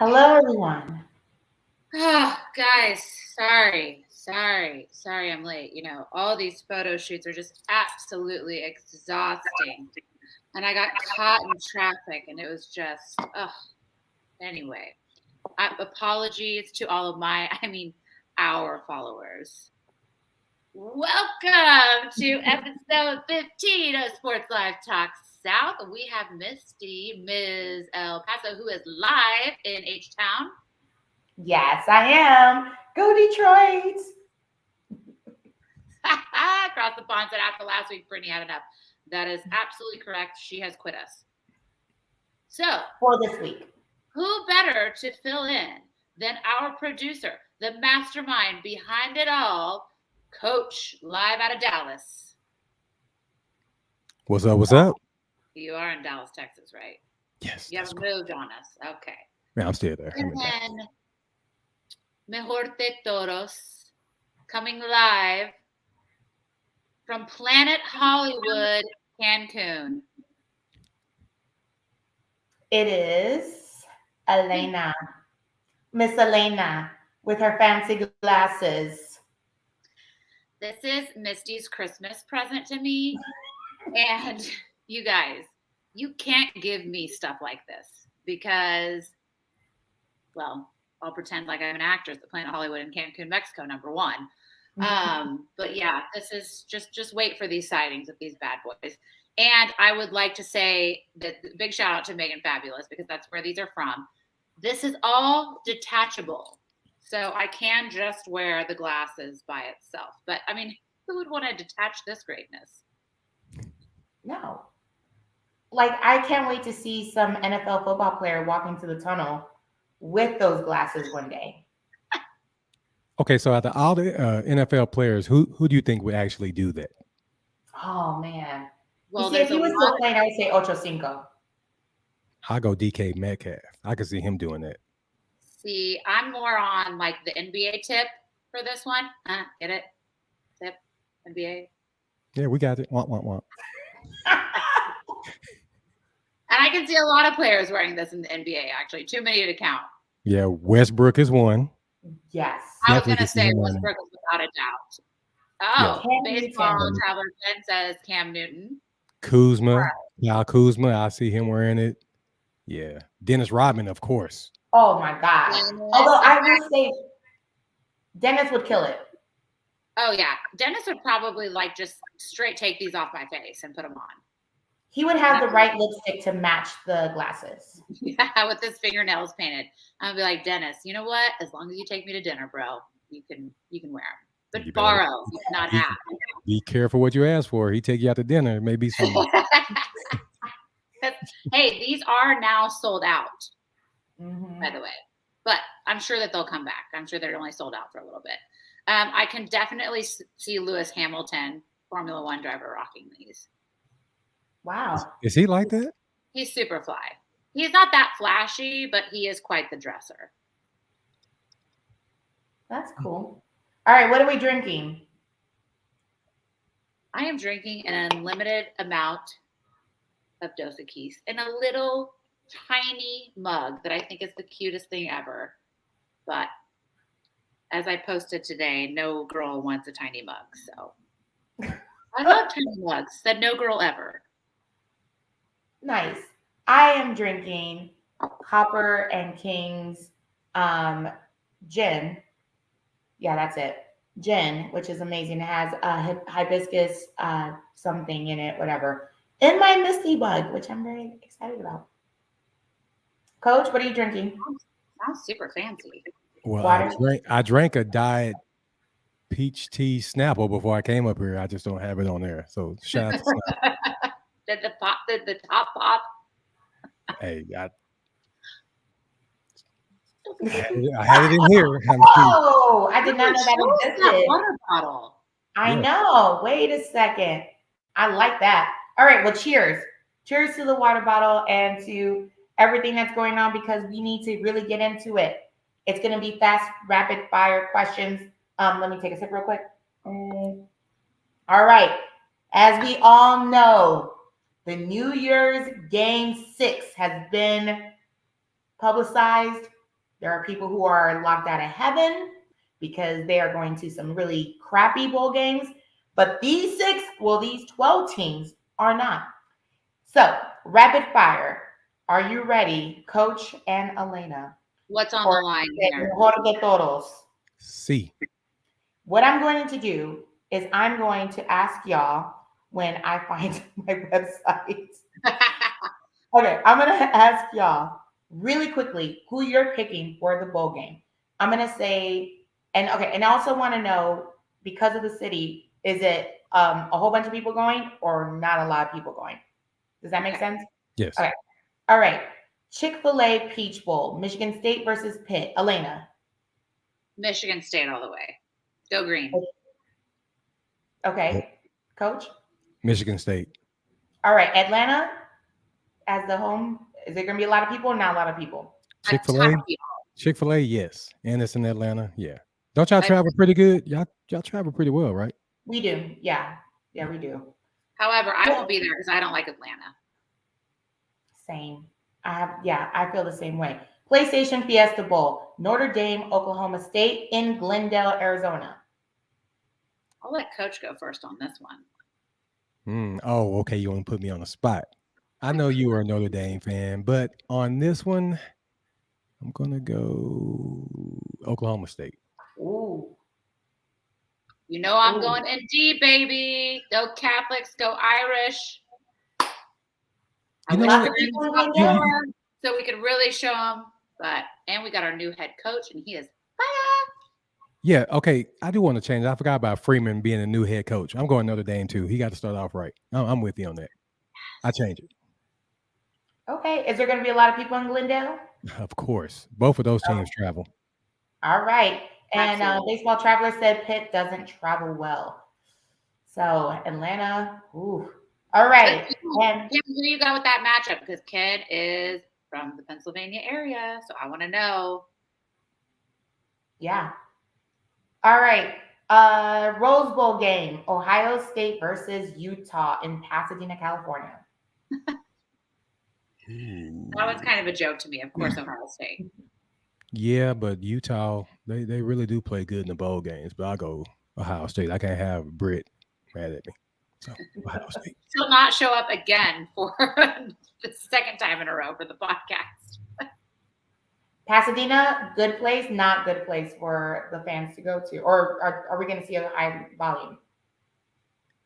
Hello, everyone. Oh, guys, sorry I'm late. All these photo shoots are just absolutely exhausting. And I got caught in traffic and it was just, anyway. Apologies to all of our followers. Welcome to episode 15 of Sports Live Talk South. We have Misty, Ms. El Paso, who is live in H-Town. Yes, I am. Go Detroit. Across the pond said after last week, Britney had enough. That is absolutely correct. She has quit us. So, for this week, who better to fill in than our producer, the mastermind behind it all, Coach, live out of Dallas. What's up? What's up? You are in Dallas, Texas, right? Yes. You haven't moved on us. Okay. Yeah, I'm still there. And then Mejor de Toros, coming live from Planet Hollywood, Cancun. It is Elena, Miss Elena, with her fancy glasses. This is Misty's Christmas present to me. And you guys, you can't give me stuff like this because, well, I'll pretend like I'm an actress at Planet Hollywood in Cancun, Mexico, number one. But yeah, this is just wait for these sightings of these bad boys. And I would like to say that big shout out to Megan Fabulous because that's where these are from. This is all detachable. So I can just wear the glasses by itself. But I mean, who would want to detach this greatness? No. Like, I can't wait to see some NFL football player walk into the tunnel with those glasses one day. Okay, so out of all the NFL players, who do you think would actually do that? Oh, man. Well, if he was still playing, I would say Ocho Cinco. I'll go DK Metcalf. I could see him doing that. See, I'm more on like the NBA tip for this one. Get it? Tip? NBA? Yeah, we got it. Want. And I can see a lot of players wearing this in the NBA, actually. Too many to count. Yeah, Westbrook is one. Yes. I was going to say Westbrook is without a doubt. Oh, yeah. Baseball Traveler 10 says Cam Newton. Kuzma. Now Kuzma, I see him wearing it. Yeah. Dennis Rodman, of course. Oh, my God. Although I will say Dennis would kill it. Oh, yeah. Dennis would probably like just straight take these off my face and put them on. He would have the right lipstick to match the glasses. Yeah, with his fingernails painted. I'd be like, Dennis, you know what? As long as you take me to dinner, bro, you can wear them. But you borrow, not have. Be careful what you ask for. He take you out to dinner. Maybe some. Hey, these are now sold out, by the way. But I'm sure that they'll come back. I'm sure they're only sold out for a little bit. I can definitely see Lewis Hamilton, Formula One driver, rocking these. Wow. Is he like that? He's super fly. He's not that flashy, but he is quite the dresser. That's cool. All right, what are we drinking? I am drinking an unlimited amount of Dos Equis in a little tiny mug that I think is the cutest thing ever. But as I posted today, no girl wants a tiny mug. So I love tiny mugs. Said no girl ever. Nice. I am drinking Copper and King's gin. Yeah, that's it. Gin, which is amazing. It has hibiscus something in it, whatever. In my Misty mug, which I'm very excited about. Coach, what are you drinking? Sounds super fancy. Well, I drank a diet peach tea Snapple before I came up here. I just don't have it on there. So shout out to Snapple. Did the top pop? Hey, I had it in here. Oh, I did not know that existed. That water bottle. I know. Wait a second. I like that. All right. Well, cheers. Cheers to the water bottle and to everything that's going on because we need to really get into it. It's going to be fast, rapid fire questions. Let me take a sip real quick. All right. As we all know, the New Year's Game 6 has been publicized. There are people who are locked out of heaven because they are going to some really crappy bowl games. But these 12 teams are not. So, rapid fire. Are you ready, Coach and Elena? What's on the For line the here? mejor de todos. C. What I'm going to do is I'm going to ask y'all when I find my website. Okay, I'm going to ask y'all really quickly who you're picking for the bowl game. I'm going to say, and I also want to know, because of the city, is it a whole bunch of people going or not a lot of people going? Does that make sense? Yes. Okay. All right. Chick-fil-A Peach Bowl, Michigan State versus Pitt. Elena. Michigan State all the way. Go green. Okay. Coach? Michigan State. All right. Atlanta as the home. Is there going to be a lot of people or not a lot of people? Chick-fil-A. Chick-fil-A, yes. And it's in Atlanta. Yeah. Don't y'all travel pretty good? Y'all travel pretty well, right? We do. Yeah. Yeah, we do. However, I won't be there because I don't like Atlanta. Same. I feel the same way. PlayStation Fiesta Bowl, Notre Dame, Oklahoma State in Glendale, Arizona. I'll let Coach go first on this one. Oh, okay. You want to put me on the spot. I know you are a Notre Dame fan, but on this one, I'm going to go Oklahoma State. Ooh. You know I'm going ND, baby. Go Catholics, go Irish. I wish we were in more so we could really show them. And we got our new head coach, and he is fire. Yeah, okay. I do want to change. I forgot about Freeman being a new head coach. I'm going Notre Dame too. He got to start off right. I'm with you on that. I change it. Okay. Is there going to be a lot of people in Glendale? Of course. Both of those teams travel. All right. And Baseball Traveler said Pitt doesn't travel well. So Atlanta, ooh. All right. And who you got with that matchup? Because Ken is from the Pennsylvania area, so I want to know. Yeah. All right. Rose Bowl game, Ohio State versus Utah in Pasadena, California. That was kind of a joke to me. Of course, Ohio State. Yeah, but Utah, they really do play good in the bowl games. But I'll go Ohio State. I can't have Britt mad at me. So Ohio State. She'll not show up again for the second time in a row for the podcast. Pasadena, good place, not good place for the fans to go to? Or are we going to see a high volume?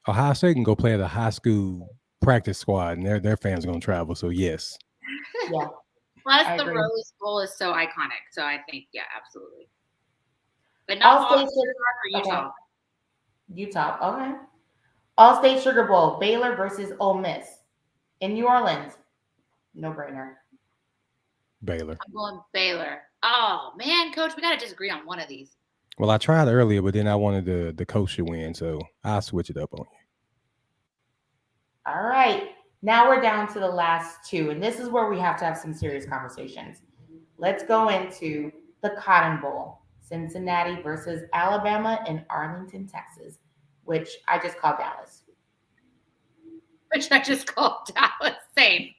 Ohio State can go play at a high school practice squad, and their fans are going to travel. So, yes. Yeah. Plus, the Rose Bowl is so iconic. So, I think, yeah, absolutely. But not for Utah. Okay. Utah, okay. All-State Sugar Bowl, Baylor versus Ole Miss in New Orleans. No brainer. Baylor. I'm going Baylor. Oh, man, Coach, we got to disagree on one of these. Well, I tried earlier, but then I wanted the coach to win, so I'll switch it up on you. All right. Now we're down to the last two, and this is where we have to have some serious conversations. Let's go into the Cotton Bowl, Cincinnati versus Alabama in Arlington, Texas, which I just called Dallas. Same.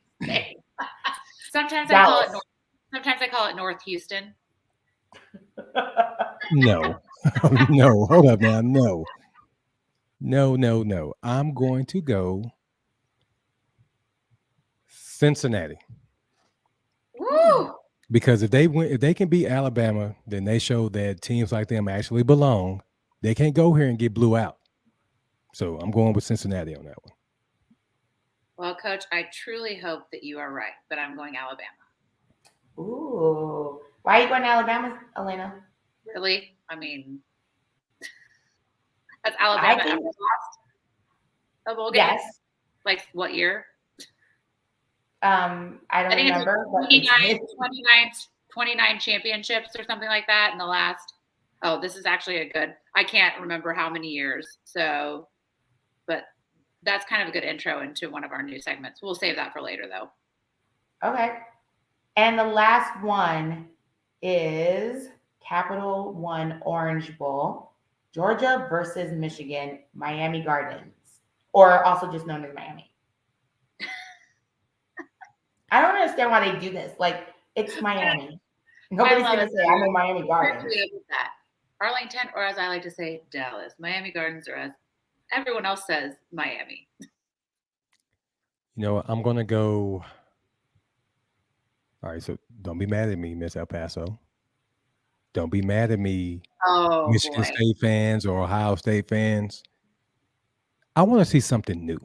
Sometimes Dallas. I call it North Houston. No. No. Hold up now. No. I'm going to go Cincinnati. Woo! Because if they can beat Alabama, then they show that teams like them actually belong. They can't go here and get blew out. So I'm going with Cincinnati on that one. Well, Coach, I truly hope that you are right, but I'm going Alabama. Ooh. Why are you going to Alabama, Elena? Really? I mean, has Alabama ever lost a bowl game? Yes. Like what year? I don't remember. Like 29 championships or something like that in the last. Oh, this is actually I can't remember how many years. So, but that's kind of a good intro into one of our new segments. We'll save that for later, though. Okay. And the last one is Capital One Orange Bowl, Georgia versus Michigan, Miami Gardens, or also just known as Miami. I don't understand why they do this. Like, it's Miami. Nobody's love gonna it. say I'm in Miami We're Gardens. creative with that. Arlington, or as I like to say, Dallas. Miami Gardens, or as everyone else says, Miami. You know what? I'm gonna go. All right, so don't be mad at me, Miss El Paso. Don't be mad at me, Oh Michigan boy. State fans or Ohio State fans. I want to see something new.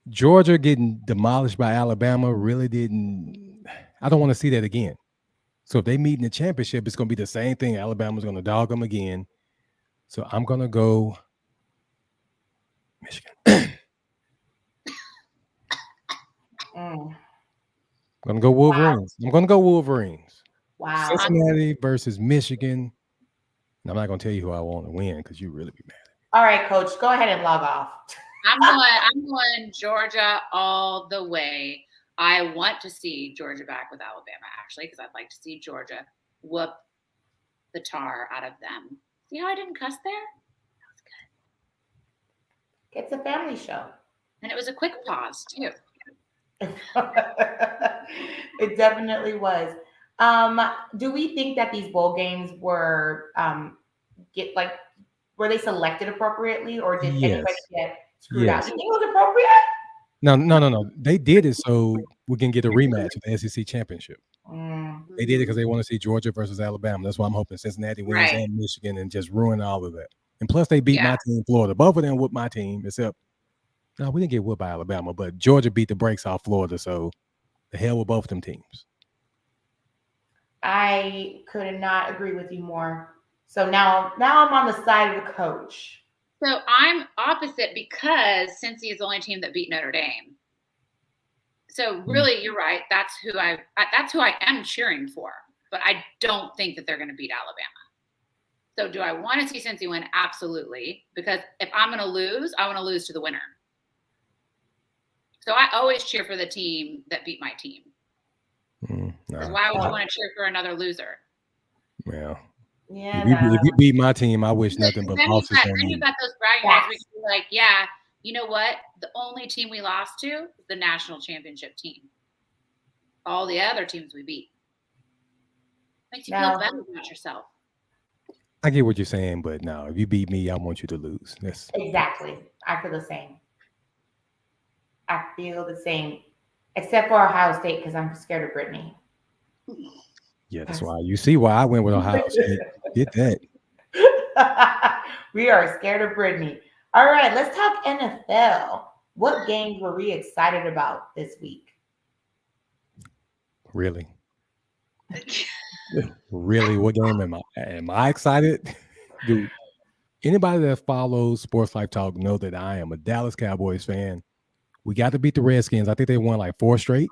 Georgia getting demolished by Alabama really didn't. I don't want to see that again. So if they meet in the championship, it's going to be the same thing. Alabama's going to dog them again. So I'm going to go Michigan. I'm going to go Wolverines. I'm going to go Wolverines. Wow. Cincinnati versus Michigan. And I'm not going to tell you who I want to win because you really be mad. All right, Coach, go ahead and log off. I'm going Georgia all the way. I want to see Georgia back with Alabama, actually, because I'd like to see Georgia whoop the tar out of them. See how I didn't cuss there? That was good. It's a family show. And it was a quick pause, too. It definitely was. Do we think that these bowl games were were they selected appropriately, or did anybody get screwed out? You think it was appropriate? No. They did it so we can get a rematch of the SEC championship. They did it because they want to see Georgia versus Alabama. That's why I'm hoping Cincinnati wins and Michigan and just ruin all of that. And plus, they beat my team, Florida. Both of them whooped my team, except no, we didn't get whooped by Alabama, but Georgia beat the brakes off Florida. So the hell with both of them teams. I could not agree with you more. So now I'm on the side of the coach. So I'm opposite because Cincy is the only team that beat Notre Dame. So really, you're right. That's who I am cheering for. But I don't think that they're going to beat Alabama. So do I want to see Cincy win? Absolutely. Because if I'm going to lose, I want to lose to the winner. So I always cheer for the team that beat my team. No. Why would you want to cheer for another loser? Well, yeah. If you beat my team, I wish nothing but losses on you. you. Got those bragging rights. We can be like, yeah, you know what? The only team we lost to is the national championship team. All the other teams we beat. Makes you feel better about yourself. I get what you're saying, but no, if you beat me, I want you to lose. Exactly. I feel the same. Except for Ohio State, because I'm scared of Britney. Yeah, that's why. You see why I went with Ohio State. Get that. We are scared of Britney. All right, let's talk NFL. What games were we excited about this week? Really? Really? What game am I excited? Dude, anybody that follows Sports Life Talk know that I am a Dallas Cowboys fan. We got to beat the Redskins. I think they won like 4 straight.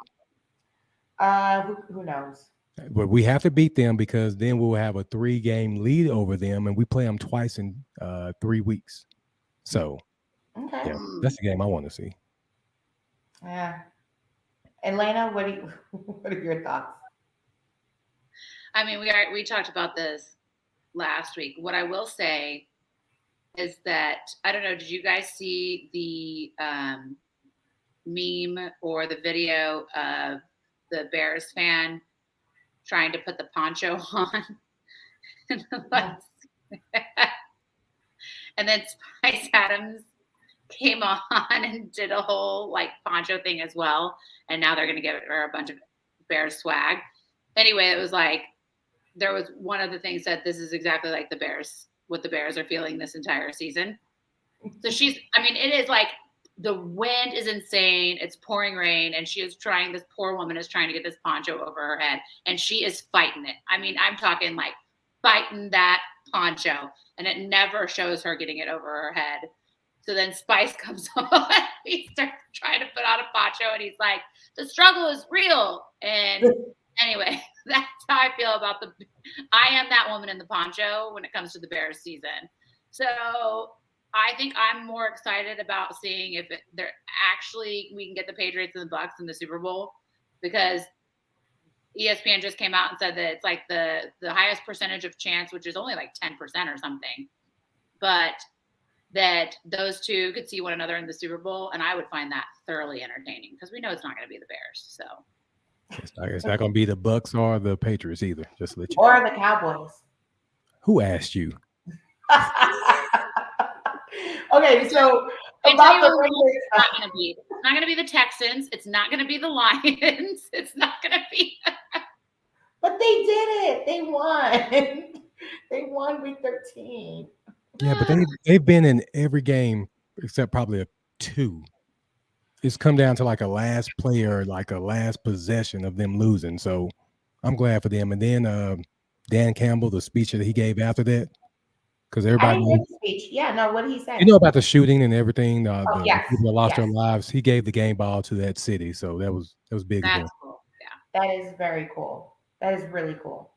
Who knows? But we have to beat them because then we'll have a 3-game lead over them, and we play them twice in 3 weeks. So, yeah, that's the game I want to see. Yeah. Elena, what are your thoughts? I mean, we talked about this last week. What I will say is that, I don't know, did you guys see the meme or the video of the Bears fan trying to put the poncho on? And then Spice Adams came on and did a whole like poncho thing as well. And now they're going to give her a bunch of Bears swag. Anyway, it was like, there was one of the things that this is exactly like the Bears, what the Bears are feeling this entire season. So it is like the wind is insane. It's pouring rain. And this poor woman is trying to get this poncho over her head. And she is fighting it. I mean, I'm talking like fighting that poncho. And it never shows her getting it over her head. So then Spice comes on. He starts trying to put on a poncho. And he's like, the struggle is real. And anyway, that's how I feel about I am that woman in the poncho when it comes to the Bears season. So I think I'm more excited about seeing if we can get the Patriots and the Bucks in the Super Bowl, because ESPN just came out and said that it's like the highest percentage of chance, which is only like 10% or something, but that those two could see one another in the Super Bowl. And I would find that thoroughly entertaining because we know it's not going to be the Bears. So It's not going to be the Bucks or the Patriots either. Just to let you or know. the Cowboys. Who asked you? Okay, so I about tell you the what, Raiders, it's not going to be. It's not going to be the Texans. It's not going to be the Lions. It's not going to be. but they did it. They won. They won week 13. Yeah, but they've been in every game except probably 2. It's come down to like a last player, like a last possession of them losing. So I'm glad for them. And then Dan Campbell, the speech that he gave after that, because everybody, I didn't hear the speech. Yeah, no, what did he say? you know about the shooting and everything, the yes, people that lost their yes. lives. He gave the game ball to that city, so that was big of him. That's cool. Yeah. That is very cool. That is really cool.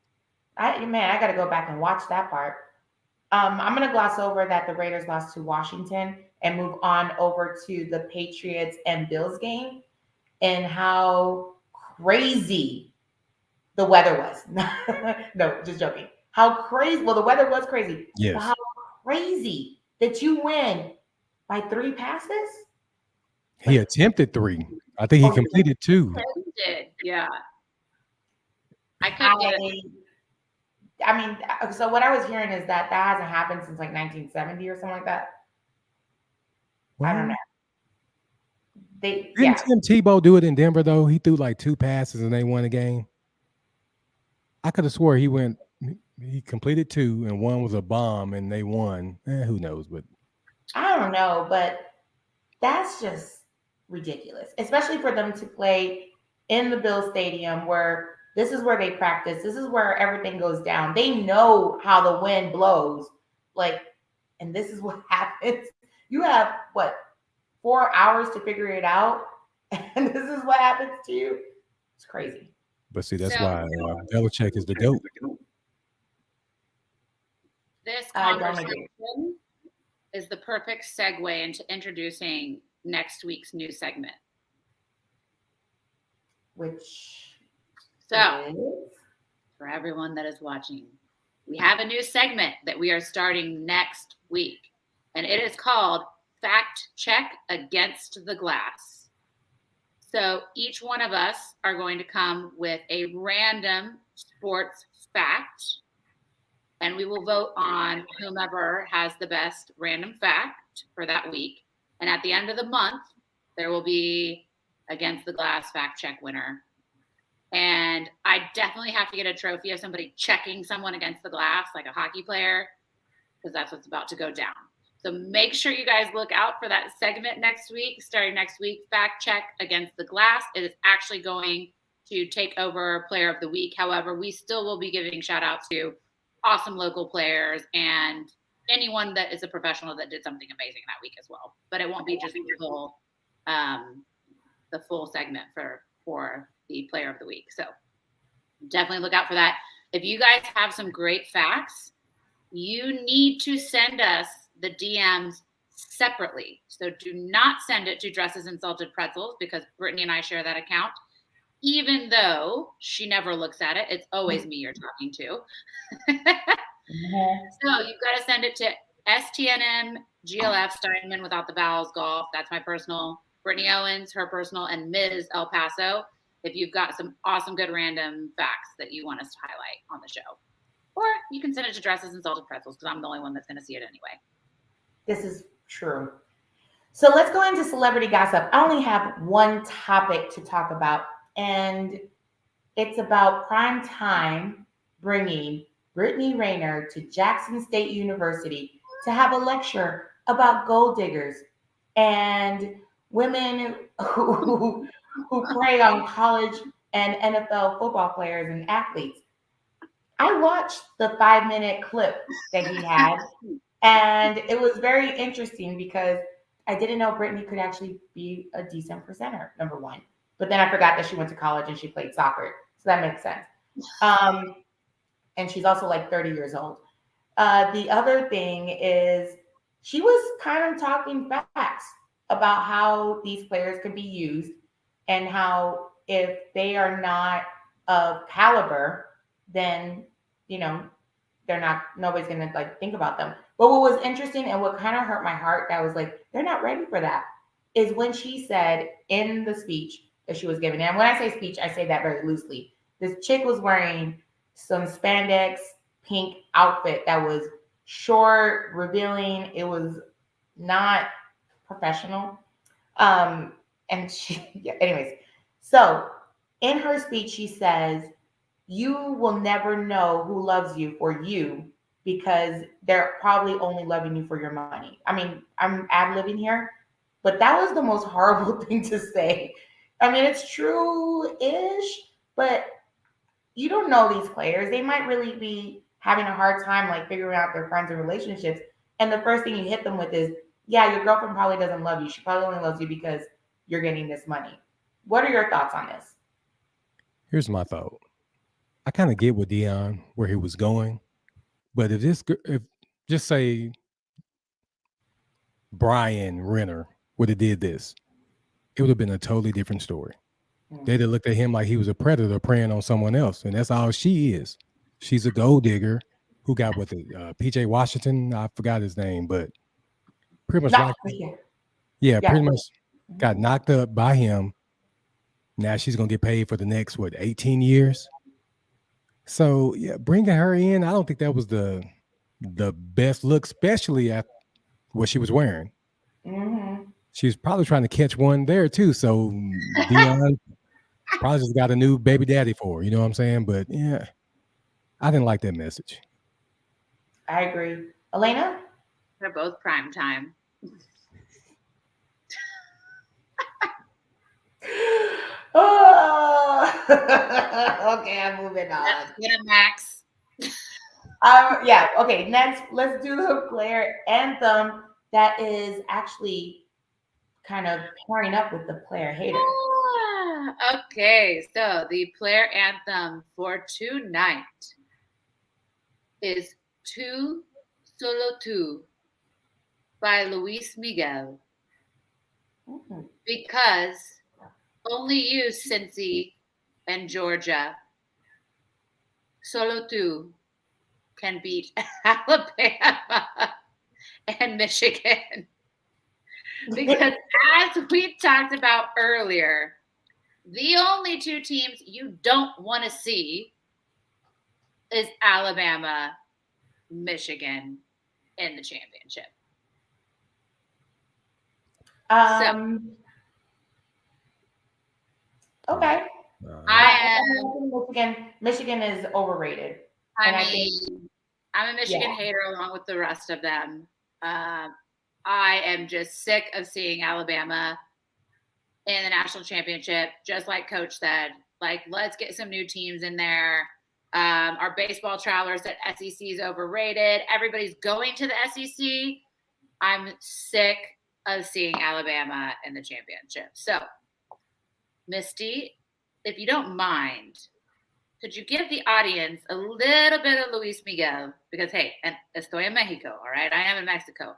I got to go back and watch that part. I'm going to gloss over that the Raiders lost to Washington and move on over to the Patriots and Bills game and how crazy the weather was. No, just joking. How crazy. Well, the weather was crazy. Yes. But how crazy that you win by 3 passes? He attempted 3. I think he completed 2. Did. Yeah. I couldn't get it. I mean, so what I was hearing is that hasn't happened since like 1970 or something like that. Well, I don't know. Didn't Tim Tebow do it in Denver though? He threw like 2 passes and they won the game. I could have swore he completed 2 and 1 was a bomb and they won. Who knows? But I don't know, but that's just ridiculous, especially for them to play in the Bill Stadium where this is where they practice. This is where everything goes down. They know how the wind blows. And this is what happens. You have, 4 hours to figure it out? And this is what happens to you? It's crazy. But see, that's why Belichick is the GOAT. This conversation is the perfect segue into introducing next week's new segment. For everyone that is watching, we have a new segment that we are starting next week, and it is called Fact Check Against the Glass. So each one of us are going to come with a random sports fact, and we will vote on whomever has the best random fact for that week. And at the end of the month, there will be Against the Glass Fact Check winner. And I definitely have to get a trophy of somebody checking someone against the glass, like a hockey player, because that's what's about to go down. So make sure you guys look out for that segment next week, starting next week, Fact Check Against the Glass. It is actually going to take over Player of the Week. However, we still will be giving shout outs to awesome local players and anyone that is a professional that did something amazing that week as well. But it won't be just the full segment for the Player of the Week. So definitely look out for that. If you guys have some great facts, you need to send us the DMs separately. So do not send it to Dresses and Salted Pretzels because Brittany and I share that account. Even though she never looks at it, it's always me you're talking to. So you've got to send it to STNM GLF Steinman without the vowels golf. That's my personal. Brittany Owens, her personal, and Ms. El Paso. If you've got some awesome, good random facts that you want us to highlight on the show. Or you can send it to Dresses and Salted Pretzels because I'm the only one that's going to see it anyway. This is true. So let's go into celebrity gossip. I only have one topic to talk about, and it's about prime time bringing Britney Rayner to Jackson State University to have a lecture about gold diggers and women who prey on college and NFL football players and athletes. I watched the 5-minute clip that he had, and it was very interesting because I didn't know Britney could actually be a decent presenter, number one. But then I forgot that she went to college and she played soccer. So that makes sense. And she's also like 30 years old. The other thing is she was kind of talking facts about how these players can be used and how if they are not of caliber, then, nobody's going to think about them. But what was interesting and what kind of hurt my heart, that was they're not ready for that, is when she said in the speech that she was giving. And when I say speech, I say that very loosely. This chick was wearing some spandex pink outfit that was short, revealing. It was not professional. And she, yeah, anyways. So in her speech, she says, "You will never know who loves you for you because they're probably only loving you for your money." I mean, I'm ad-libbing here, but that was the most horrible thing to say. I mean, it's true-ish, but you don't know these players. They might really be having a hard time like figuring out their friends and relationships. And the first thing you hit them with is, yeah, your girlfriend probably doesn't love you. She probably only loves you because you're getting this money. What are your thoughts on this? Here's my thought. I kind of get with Dion where he was going, but if just say Brian Renner would have did this, it would have been a totally different story. They'd have looked at him like he was a predator preying on someone else, and that's all she is. She's a gold digger who got with it. PJ Washington, I forgot his name, but pretty much pretty much got knocked up by him. Now she's gonna get paid for the next 18 years. So yeah, bringing her in, I don't think that was the best look, especially at what she was wearing. Mm-hmm. She was probably trying to catch one there too. So Dion probably just got a new baby daddy for her, you know what I'm saying? But yeah, I didn't like that message. I agree. Elena? They're both prime time. Oh, okay, I'm moving on. Let's get a Max. Yeah, okay, next, let's do the player anthem that is actually kind of pairing up with the player hater. Okay, so the player anthem for tonight is Tu Solo Tu by Luis Miguel. Mm-hmm. Because only you, Cincy and Georgia, Solo Tu can beat Alabama and Michigan. Because as we talked about earlier, the only two teams you don't want to see is Alabama, Michigan in the championship. Okay. Michigan is overrated. I'm a Michigan hater along with the rest of them. I am just sick of seeing Alabama in the national championship, just like Coach said. Like, let's get some new teams in there. Our baseball travelers at SEC is overrated. Everybody's going to the SEC. I'm sick of seeing Alabama in the championship. So, Misty, if you don't mind, could you give the audience a little bit of Luis Miguel? Because, hey, and estoy en Mexico, all right? I am in Mexico.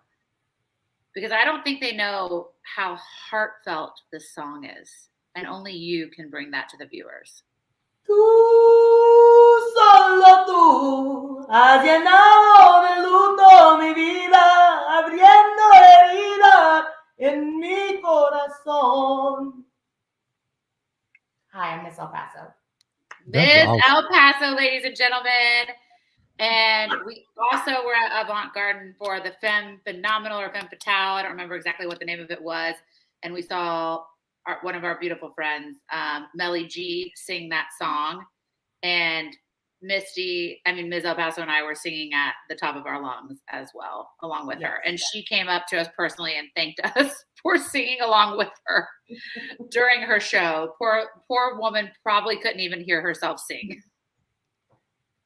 Because I don't think they know how heartfelt this song is. And only you can bring that to the viewers. Tú, solo tú, has llenado de luto mi vida, abriendo herida en mi corazón. Hi, I'm Miss El Paso. Miss El Paso, ladies and gentlemen. And we also were at Avant Garden for the Femme Phenomenal or Femme Fatale. I don't remember exactly what the name of it was. And we saw one of our beautiful friends, Melly G, sing that song. And Ms. El Paso and I were singing at the top of our lungs as well, along with her. And she came up to us personally and thanked us for singing along with her during her show. Poor woman probably couldn't even hear herself sing.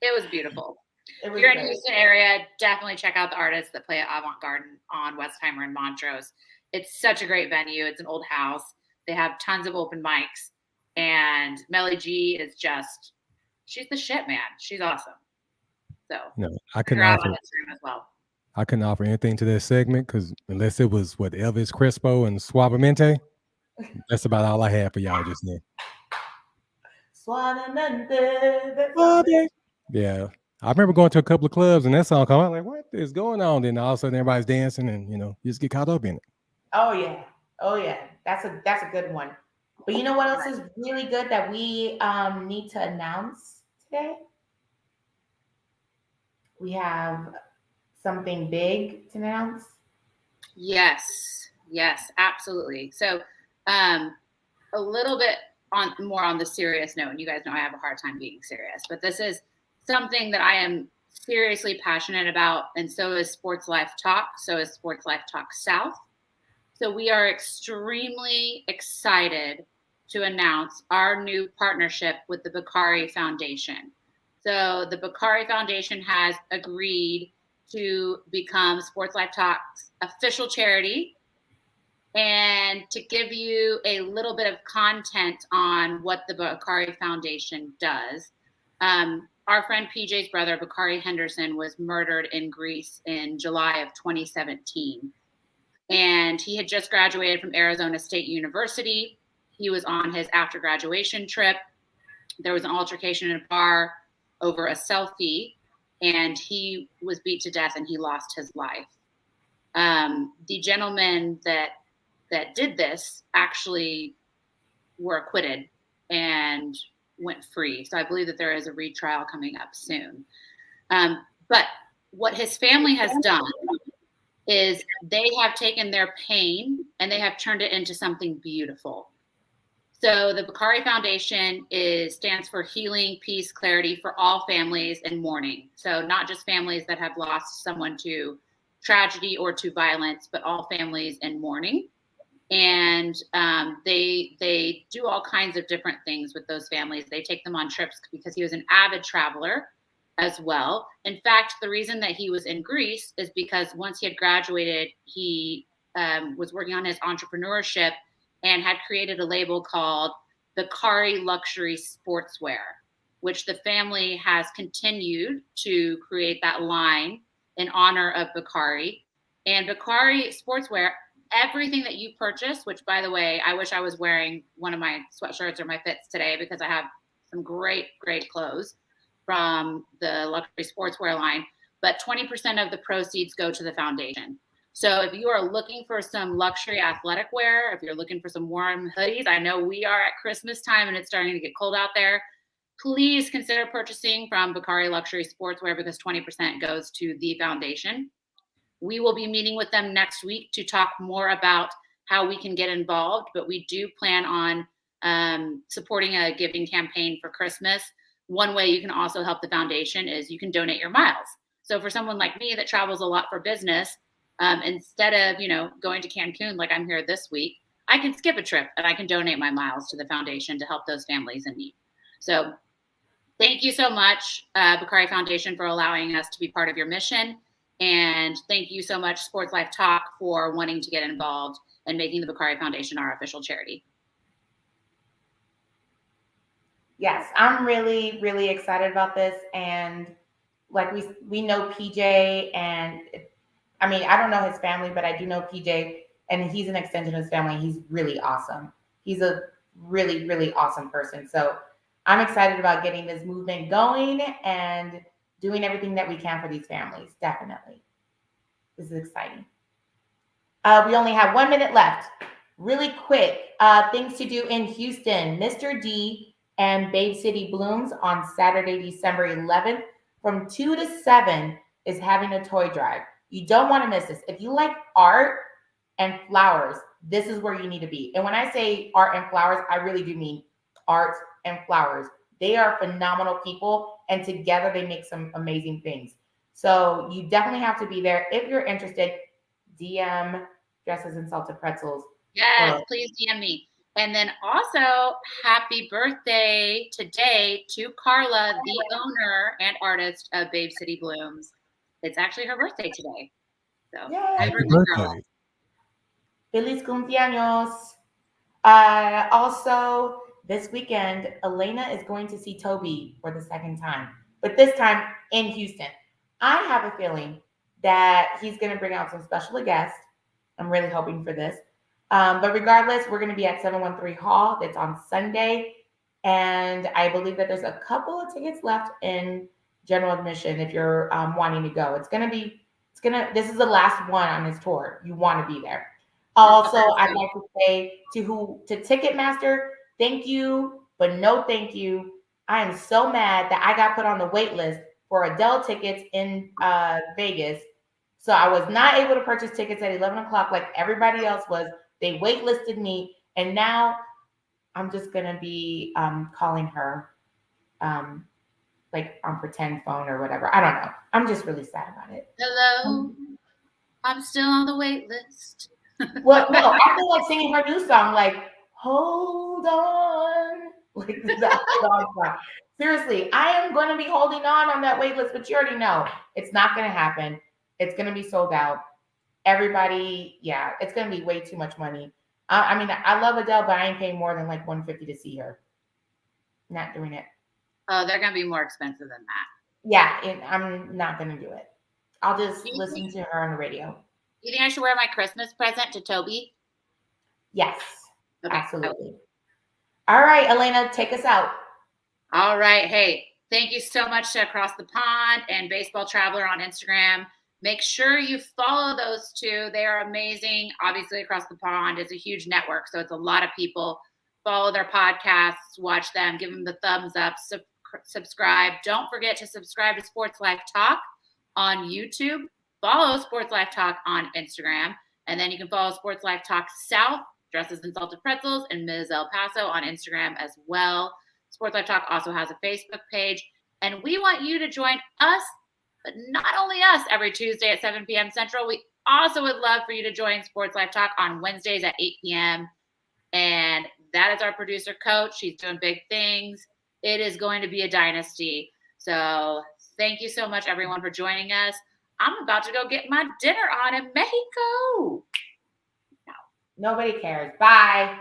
It was beautiful. If you're in the Houston area, definitely check out the artists that play at Avant Garden on Westheimer and Montrose. It's such a great venue. It's an old house. They have tons of open mics. And Melly G is just, she's the shit, man. She's awesome. So no, I couldn't offer as well. I couldn't offer anything to this segment because unless it was Elvis Crespo and Suavemente, that's about all I had for y'all just now. Suavemente. Yeah. I remember going to a couple of clubs and that song come out, like, what is going on? Then all of a sudden everybody's dancing and you just get caught up in it. Oh yeah. That's a good one. But you know what else is really good that we need to announce today? We have something big to announce. Yes, absolutely. So, a little bit more on the serious note, and you guys know I have a hard time being serious, but this is something that I am seriously passionate about, and so is Sports Life Talk. So is Sports Life Talk South. So we are extremely excited to announce our new partnership with the Bakari Foundation. So the Bakari Foundation has agreed to become Sports Life Talk's official charity. And to give you a little bit of content on what the Bakari Foundation does, our friend PJ's brother, Bakari Henderson, was murdered in Greece in July of 2017. And he had just graduated from Arizona State University. He was on his after graduation trip. There was an altercation in a bar over a selfie, and he was beat to death and he lost his life. The gentlemen that did this actually were acquitted and went free. So I believe that there is a retrial coming up soon. But what his family has done is they have taken their pain and they have turned it into something beautiful. So the Bakari Foundation stands for Healing, Peace, Clarity for all families in mourning. So not just families that have lost someone to tragedy or to violence, but all families in mourning. And they do all kinds of different things with those families. They take them on trips because he was an avid traveler as well. In fact, the reason that he was in Greece is because once he had graduated, he was working on his entrepreneurship and had created a label called Bakari Luxury Sportswear, which the family has continued to create that line in honor of Bakari. And Bakari Sportswear, everything that you purchase, which by the way, I wish I was wearing one of my sweatshirts or my fits today because I have some great clothes from the luxury sportswear line, but 20% of the proceeds go to the foundation. So if you are looking for some luxury athletic wear, if you're looking for some warm hoodies, I know we are at Christmas time and it's starting to get cold out there, please consider purchasing from Bakari Luxury Sportswear because 20% goes to the foundation. We will be meeting with them next week to talk more about how we can get involved, but we do plan on supporting a giving campaign for Christmas. One way you can also help the foundation is you can donate your miles. So for someone like me that travels a lot for business, instead of, going to Cancun like I'm here this week, I can skip a trip and I can donate my miles to the foundation to help those families in need. So thank you so much, Bakari Foundation, for allowing us to be part of your mission. And thank you so much, Sports Life Talk, for wanting to get involved and making the Bakari Foundation our official charity. Yes, I'm really, really excited about this. And like we know PJ, and I mean, I don't know his family, but I do know PJ, and he's an extension of his family. He's really awesome. He's a really, really awesome person. So I'm excited about getting this movement going and doing everything that we can for these families. Definitely. This is exciting. We only have 1 minute left. Really quick, things to do in Houston. Mr. D and Babe City Blooms on Saturday, December 11th from 2 to 7 is having a toy drive. You don't want to miss this. If you like art and flowers, this is where you need to be. And when I say art and flowers, I really do mean art and flowers. They are phenomenal people, and together they make some amazing things. So you definitely have to be there. If you're interested, DM Dresses and Salted Pretzels. Yes, please DM me. And then also, happy birthday today to Carla, the owner and artist of Babe City Blooms. It's actually her birthday today. So, happy birthday. Feliz cumpleaños. Also, this weekend, Elena is going to see Toby for the second time, but this time in Houston. I have a feeling that he's going to bring out some special guests. I'm really hoping for this. But regardless, we're going to be at 713 Hall. That's on Sunday. And I believe that there's a couple of tickets left in general admission if you're wanting to go. This is the last one on his tour. You want to be there. Also, I'd like to say to Ticketmaster, thank you, but no thank you. I am so mad that I got put on the wait list for Adele tickets in Vegas. So I was not able to purchase tickets at 11 o'clock like everybody else was. They waitlisted me, and now I'm just going to be calling her like on pretend phone or whatever. I don't know. I'm just really sad about it. Hello. I'm still on the wait list. Well, no, I feel like singing her new song, like, hold on. Like that hold on song. Seriously, I am going to be holding on that wait list, but you already know it's not going to happen. It's going to be sold out. Everybody, yeah, it's going to be way too much money. I mean, I love Adele, but I ain't paying more than like $150 to see her. Not doing it. Oh, they're going to be more expensive than that. Yeah, I'm not going to do it. I'll just listen to her on the radio. You think I should wear my Christmas present to Toby? Yes, okay. Absolutely. All right, Elena, take us out. All right. Hey, thank you so much to Across the Pond and Baseball Traveler on Instagram. Make sure you follow those two. They are amazing. Obviously, Across the Pond is a huge network, so it's a lot of people. Follow their podcasts, watch them, give them the thumbs up, subscribe. Don't forget to subscribe to Sports Life Talk on YouTube. Follow Sports Life Talk on Instagram. And then you can follow Sports Life Talk South, Dresses and Salted Pretzels, and Ms. El Paso on Instagram as well. Sports Life Talk also has a Facebook page. And we want you to join us, but not only us, every Tuesday at 7 p.m. Central. We also would love for you to join Sports Life Talk on Wednesdays at 8 p.m. And that is our producer, Coach. She's doing big things. It is going to be a dynasty. So thank you so much, everyone, for joining us. I'm about to go get my dinner on in Mexico. No. Nobody cares. Bye.